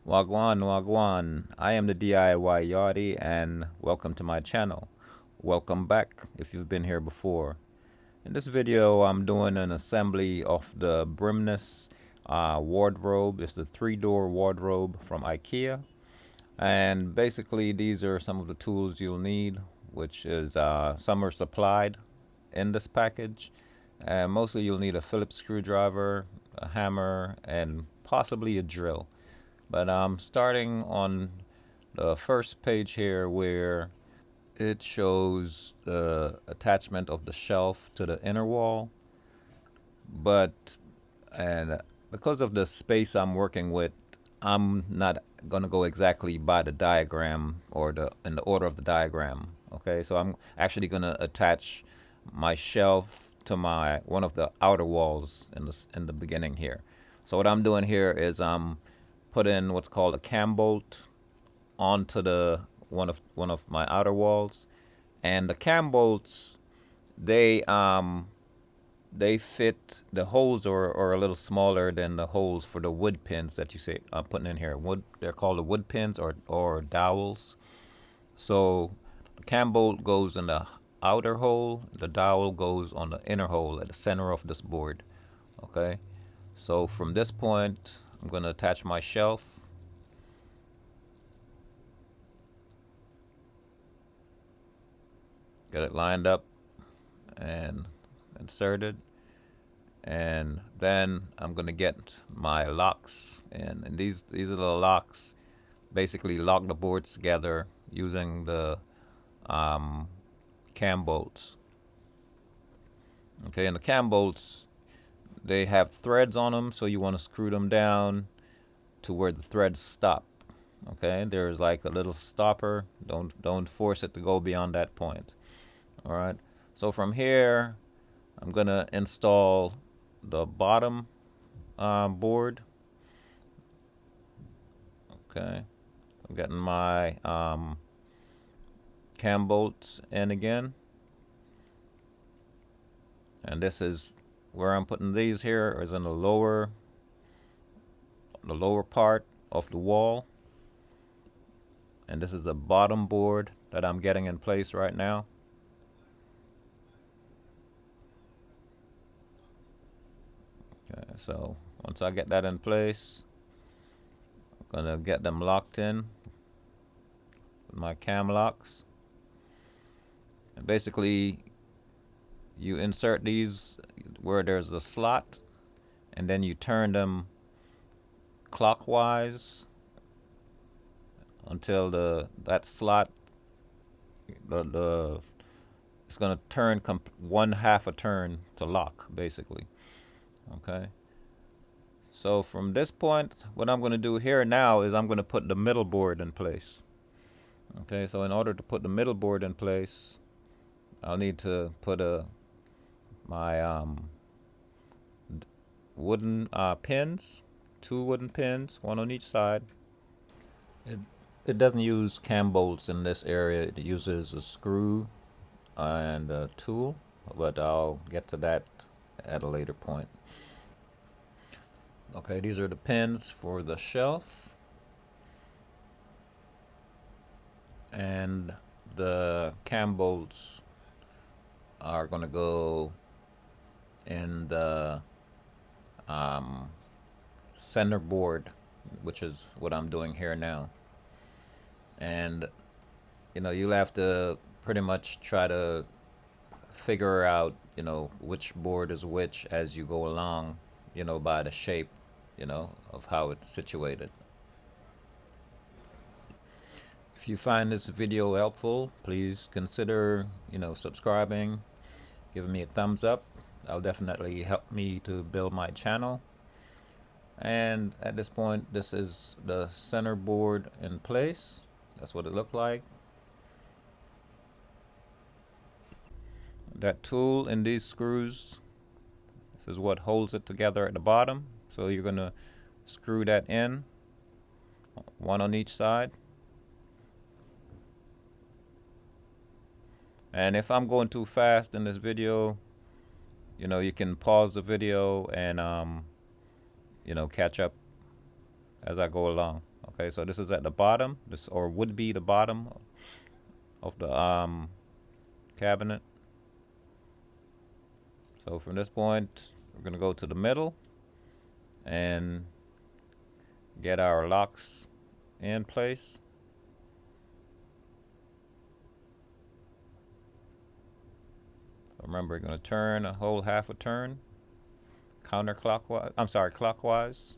Wagwan, Wagwan. I am the DIY Yachty, and welcome to my channel. Welcome back if you've been here before. In this video, I'm doing an assembly of the Brimnes wardrobe. It's the three-door wardrobe from Ikea. And basically, these are some of the tools you'll need, which is some are supplied in this package. And mostly you'll need a Phillips screwdriver, a hammer, and possibly a drill. But I'm starting on the first page here where it shows the attachment of the shelf to the inner wall. But and because of the space I'm working with, I'm not gonna go exactly by the diagram or in the order of the diagram. Okay, so I'm actually gonna attach my shelf to my one of the outer walls in the beginning here. So what I'm doing here is I'm putting what's called a cam bolt onto the one of my outer walls, and the cam bolts they they fit. The holes are a little smaller than the holes for the wood pins that you see I'm putting in here. They're called the wood pins or dowels. So the cam bolt goes in the outer hole, the dowel goes on the inner hole at the center of this board. Okay, so from this point I'm going to attach my shelf. Get it lined up and inserted, and then I'm gonna get my locks, and these are the locks. Basically, lock the boards together using the um, cam bolts. Okay, and the cam bolts they have threads on them, so you want to screw them down to where the threads stop. Okay, there's like a little stopper. Don't force it to go beyond that point. All right. So from here, I'm gonna install the bottom board. Okay. I'm getting my cam bolts in again, and this is where I'm putting these. Here is in the lower part of the wall, and this is the bottom board that I'm getting in place right now. Okay, so once I get that in place, I'm gonna get them locked in with my cam locks. And basically, you insert these where there's a slot, and then you turn them clockwise until that slot the it's gonna turn one half a turn to lock, basically. Okay. So from this point, what I'm going to do here now is I'm going to put the middle board in place. Okay, so in order to put the middle board in place, I'll need to put my wooden pins, two wooden pins, one on each side. It, it doesn't use cam bolts in this area. It uses a screw and a tool, but I'll get to that at a later point. Okay, these are the pins for the shelf, and the cam bolts are going to go in the center board, which is what I'm doing here now. And you'll have to pretty much try to figure out which board is which as you go along, by the shape of how it's situated. If you find this video helpful, please consider subscribing, giving me a thumbs up. That'll definitely help me to build my channel. And at this point, this is the center board in place. That's what it looked like. That tool and these screws, this is what holds it together at the bottom. So you're going to screw that in, one on each side. And if I'm going too fast in this video, you can pause the video and catch up as I go along. Okay. Okay, so this is at the bottom, this or would be the bottom of the cabinet. So from this point, we're gonna go to the middle and get our locks in place. So remember, you're gonna turn a whole half a turn, counterclockwise. I'm sorry, clockwise.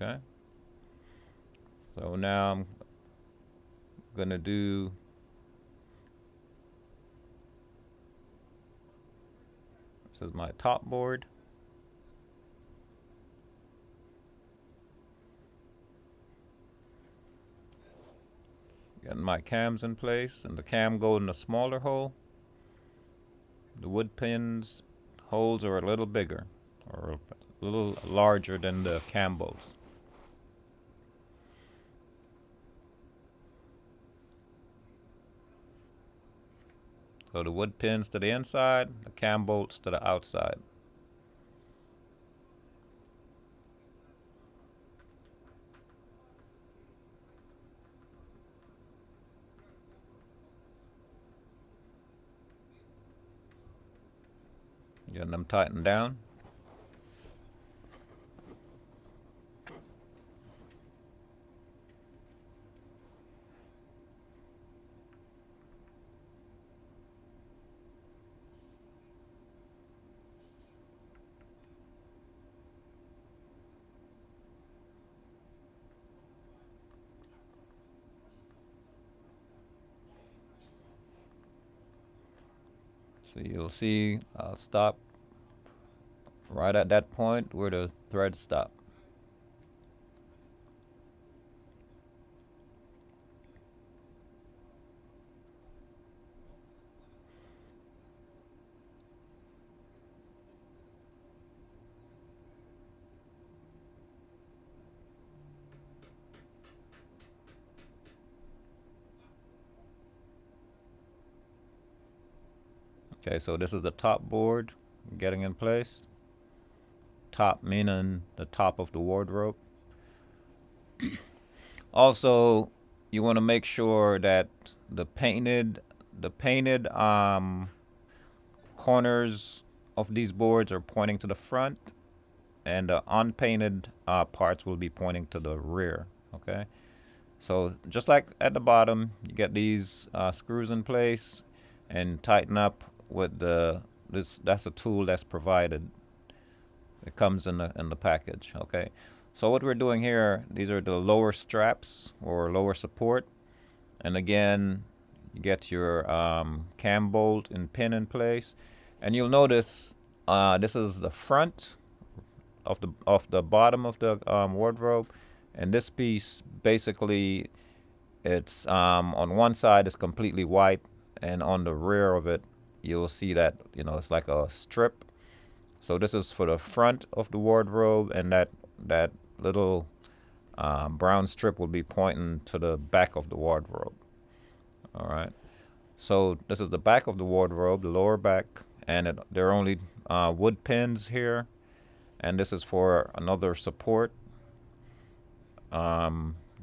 Okay. So now I'm gonna do this is my top board. Getting my cams in place, and the cam goes in the smaller hole. The wood pins holes are a little bigger, or a little larger than the cam bolts. So the wood pins to the inside, the cam bolts to the outside. Getting them tightened down. So you'll see I'll stop right at that point where the thread stop. Okay, so this is the top board getting in place. Top meaning the top of the wardrobe. Also, you want to make sure that the painted corners of these boards are pointing to the front, and the unpainted parts will be pointing to the rear. Okay, so just like at the bottom, you get these screws in place and tighten up with this. That's a tool that's provided. It comes in the package. Okay, so what we're doing here, these are the lower straps or lower support, and again, you get your cam bolt and pin in place, and you'll notice this is the front of the bottom of the wardrobe, and this piece basically it's on one side is completely white, and on the rear of it you'll see that it's like a strip. So this is for the front of the wardrobe, and that little brown strip will be pointing to the back of the wardrobe. All right. So this is the back of the wardrobe, the lower back, and there are only wood pins here, and this is for another support.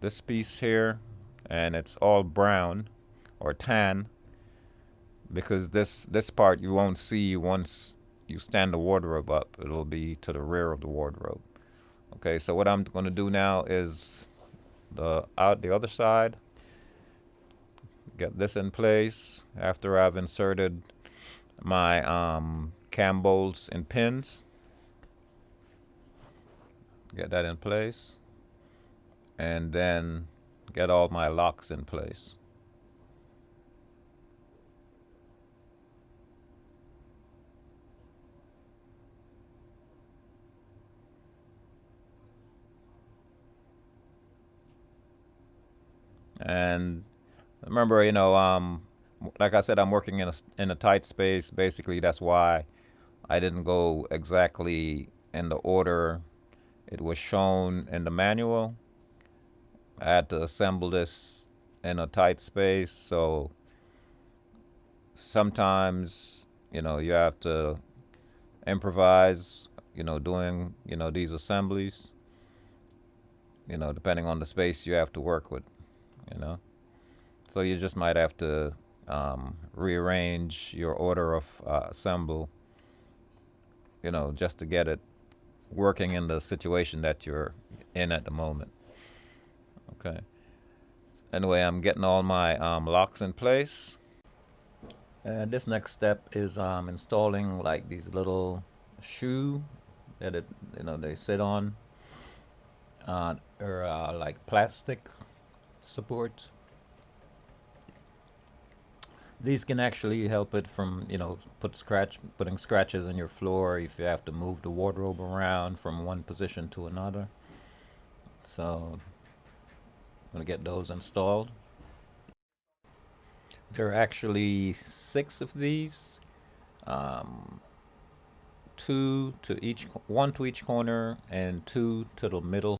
This piece here, and it's all brown or tan because this part you won't see once you stand the wardrobe up. It'll be to the rear of the wardrobe. Okay, so what I'm going to do now is the other side. Get this in place after I've inserted my cam bolts and pins. Get that in place, and then get all my locks in place. And remember, like I said, I'm working in a tight space. Basically, that's why I didn't go exactly in the order it was shown in the manual. I had to assemble this in a tight space, so sometimes you have to improvise, doing, these assemblies, depending on the space you have to work with, you know. So you just might have to rearrange your order of assemble, just to get it working in the situation that you're in at the moment. Okay. Anyway, I'm getting all my locks in place. And this next step is installing like these little shoe that they sit on, or like plastic supports. These can actually help it from, putting scratches in your floor if you have to move the wardrobe around from one position to another. So I'm gonna get those installed. There are actually 6 of these, um, one to each corner and 2 to the middle.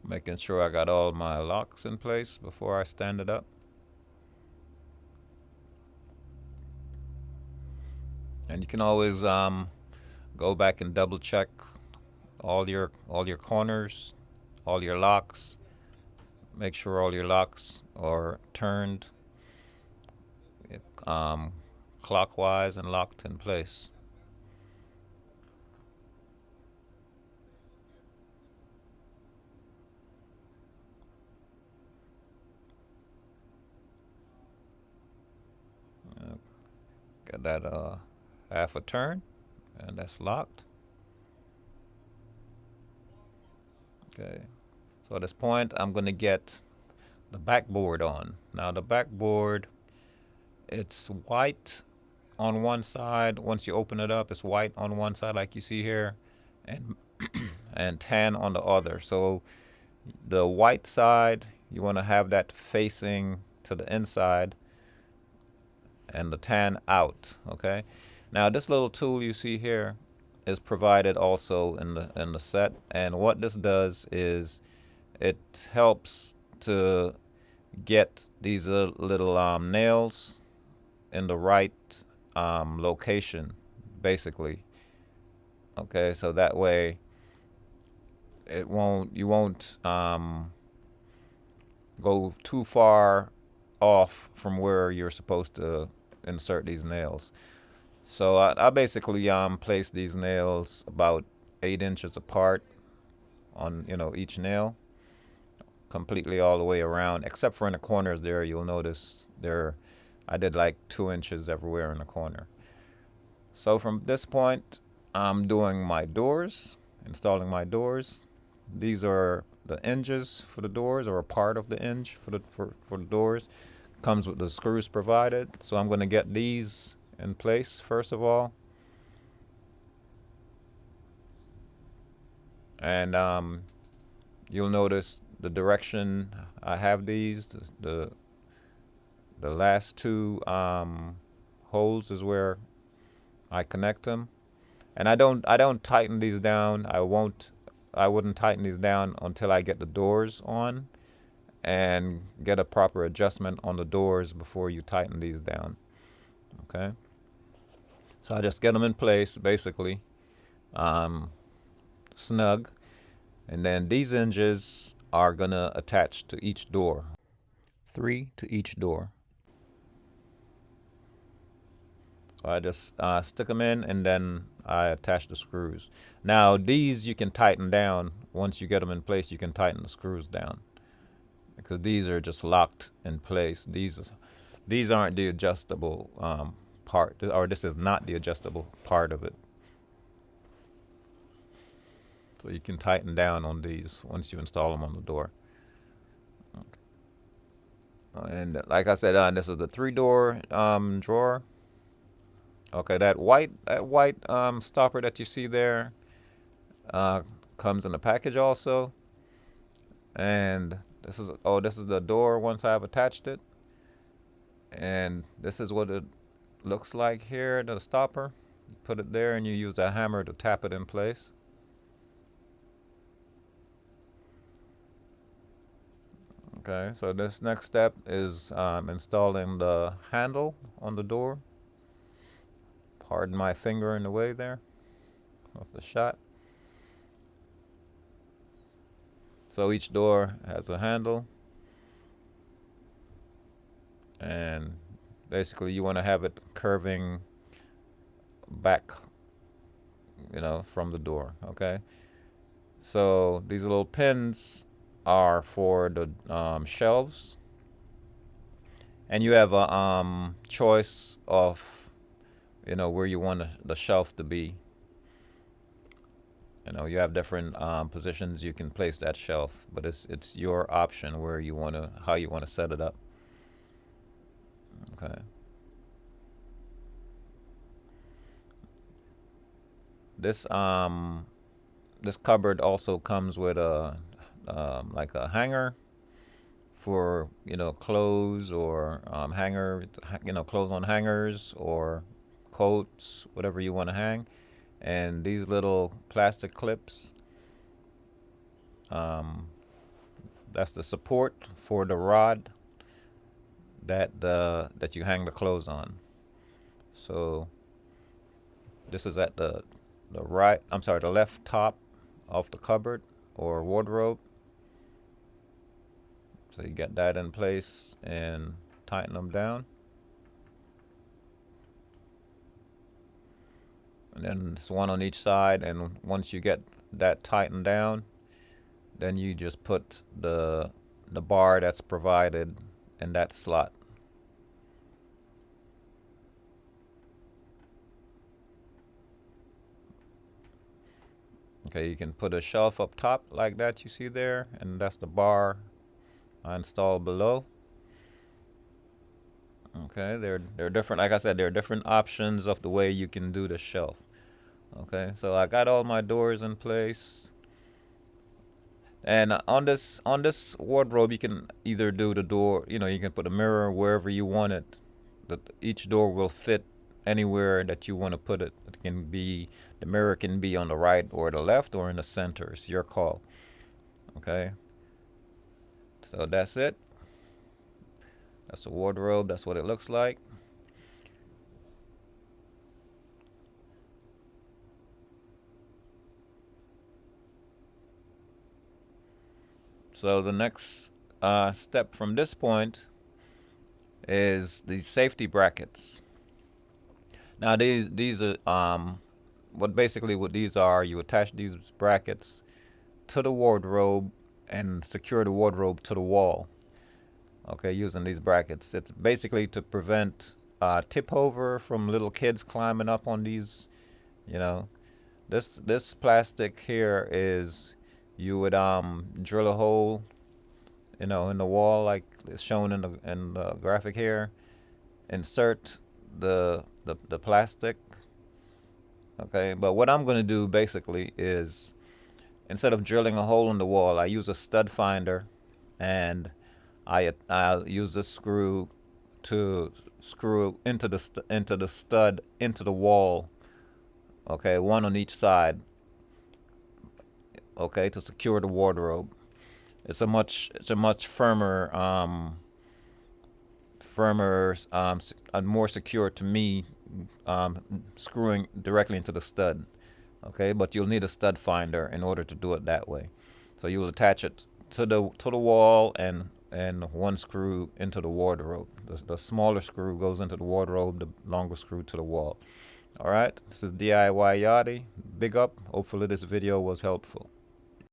Making sure I got all my locks in place before I stand it up. And you can always go back and double check all your corners, all your locks. Make sure all your locks are turned um, clockwise and locked in place. Get that half a turn, and that's locked. Okay. So at this point, I'm going to get the backboard on. Now the backboard, it's white on one side. Once you open it up, it's white on one side like you see here, and and tan on the other. So the white side, you want to have that facing to the inside and the tan out, okay? Now this little tool you see here is provided also in the set, and what this does is it helps to get these little nails in the right location, basically. Okay, so that way you won't go too far off from where you're supposed to insert these nails. So I basically place these nails about 8 inches apart on each nail, completely all the way around, except for in the corners there. You'll notice there I did like 2 inches everywhere in the corner. So from this point, I'm doing my doors, installing my doors. These are the hinges for the doors, or a part of the hinge for the doors. Comes with the screws provided. So I'm going to get these in place first of all. And you'll notice the direction I have these. The last two holes is where I connect them. And I don't tighten these down. I wouldn't tighten these down until I get the doors on and get a proper adjustment on the doors before you tighten these down. Okay? So I just get them in place, basically, snug. And then these hinges are going to attach to each door. 3 to each door. So I just stick them in, and then I attach the screws. Now these you can tighten down. Once you get them in place, you can tighten the screws down, because these are just locked in place. These aren't the adjustable part, or this is not the adjustable part of it. So you can tighten down on these once you install them on the door. And like I said, this is the 3-door drawer. Okay, that white stopper that you see there uh, comes in the package also. And this is the door once I've attached it. And this is what it looks like here, the stopper. You put it there and you use a hammer to tap it in place. Okay, so this next step is installing the handle on the door. Pardon my finger in the way there of the shot. So each door has a handle, and basically you want to have it curving back, from the door. Okay, so these little pins are for the shelves, and you have a choice of where you want the shelf to be. You have different positions you can place that shelf, but it's your option where you want to how you want to set it up. Okay. This cupboard also comes with a like a hanger for clothes, or clothes on hangers, or coats, whatever you want to hang. And these little plastic clips, that's the support for the rod that you hang the clothes on. So this is at the left top of the cupboard or wardrobe. So you get that in place and tighten them down. And then it's one on each side, and once you get that tightened down, then you just put the bar that's provided in that slot. Okay, you can put a shelf up top like that you see there, and that's the bar I installed below. Okay, they're different. Like I said, there are different options of the way you can do the shelf. Okay, so I got all my doors in place, and on this wardrobe, you can either do the door. You can put a mirror wherever you want it. Each door will fit anywhere that you want to put it. The mirror can be on the right or the left or in the center. It's your call. Okay. So that's it. That's the wardrobe. That's what it looks like. So the next step from this point is the safety brackets. Now these are what these are. You attach these brackets to the wardrobe and secure the wardrobe to the wall. Okay, using these brackets, it's basically to prevent tip over from little kids climbing up on these. This plastic here is, you would drill a hole, in the wall like it's shown in the graphic here. Insert the plastic. Okay, but what I'm going to do basically is, instead of drilling a hole in the wall, I use a stud finder, and I'll use this screw to screw into the stud into the wall. Okay, one on each side. Okay, to secure the wardrobe. It's a much firmer, and more secure to me, screwing directly into the stud. Okay, but you'll need a stud finder in order to do it that way. So you'll attach it to the wall, and one screw into the wardrobe. The smaller screw goes into the wardrobe, the longer screw to the wall. All right, this is DIY Yachty. Big up. Hopefully this video was helpful.